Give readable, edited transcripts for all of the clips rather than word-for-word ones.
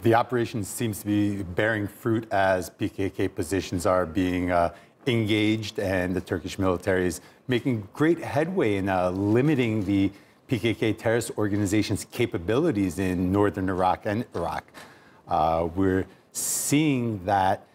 The operation seems to be bearing fruit as PKK positions are being engaged, and the Turkish military is making great headway in limiting the PKK terrorist organization's capabilities in northern Iraq and Iraq. We're seeing that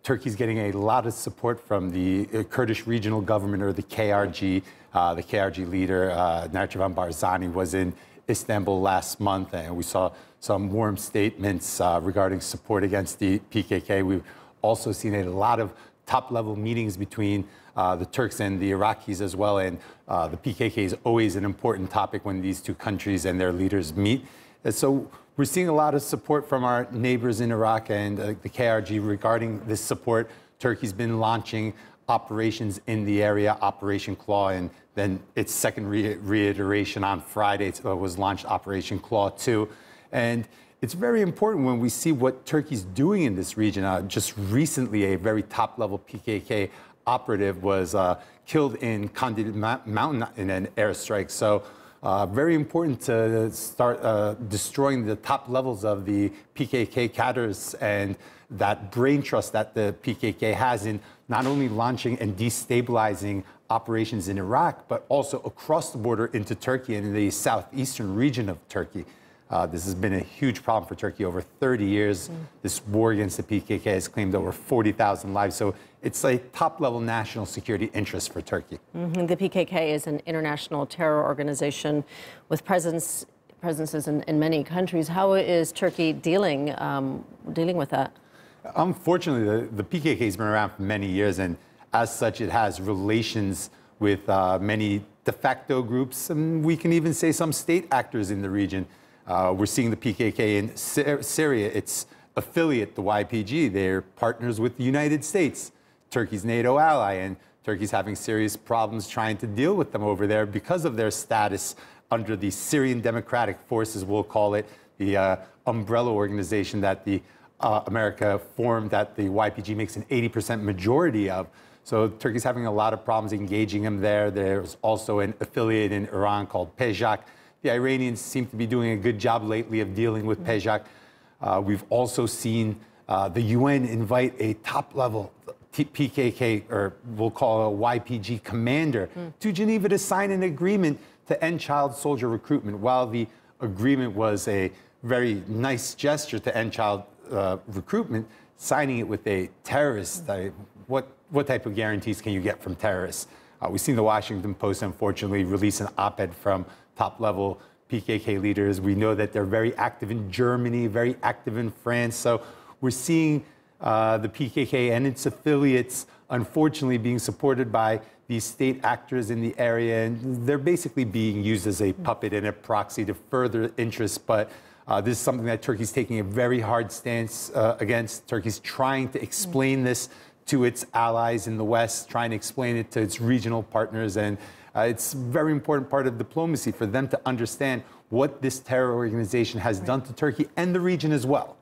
Turkey's getting a lot of support from the Kurdish regional government, or the KRG. The KRG leader, Narchivan Barzani, was in Istanbul last month, and we saw some warm statements regarding support against the PKK. We've also seen a lot of top-level meetings between the Turks and the Iraqis as well, and the PKK is always an important topic when these two countries and their leaders meet. And so we're seeing a lot of support from our neighbors in Iraq and the KRG regarding this support. Turkey's been launching operations in the area, Operation Claw, and then its second reiteration on Friday was launched Operation Claw 2. And it's very important when we see what Turkey's doing in this region. Just recently, a very top-level PKK operative was killed in Kandil Mountain in an airstrike. So very important to start destroying the top levels of the PKK cadres and that brain trust that the PKK has in not only launching and destabilizing operations in Iraq, but also across the border into Turkey and in the southeastern region of Turkey. This has been a huge problem for Turkey over 30 years. This war against the PKK has claimed over 40,000 lives. So it's a top-level national security interest for Turkey. The PKK is an international terror organization with presences in many countries. How is Turkey dealing with that? Unfortunately, the PKK has been around for many years, and as such, it has relations with many de facto groups, and we can even say some state actors in the region. We're seeing the PKK in Syria, its affiliate, the YPG. They're partners with the United States, Turkey's NATO ally, and Turkey's having serious problems trying to deal with them over there because of their status under the Syrian Democratic Forces, we'll call it, the umbrella organization that the America formed, that the YPG makes an 80% majority of. So Turkey's having a lot of problems engaging them there. There's also an affiliate in Iran called PKK. The Iranians seem to be doing a good job lately of dealing with PKK. We've also seen the UN invite a top-level PKK, or we'll call it a YPG commander, to Geneva to sign an agreement to end child soldier recruitment. While the agreement was a very nice gesture to end child recruitment, signing it with a terrorist, what type of guarantees can you get from terrorists? We've seen the Washington Post, unfortunately, release an op-ed from top-level PKK leaders. We know that they're very active in Germany, very active in France. So we're seeing the PKK and its affiliates, unfortunately, being supported by these state actors in the area. And they're basically being used as a puppet and a proxy to further interests. But this is something that Turkey's taking a very hard stance against. Turkey's trying to explain this to its allies in the West, trying to explain it to its regional partners. And it's a very important part of diplomacy for them to understand what this terror organization has done to Turkey and the region as well.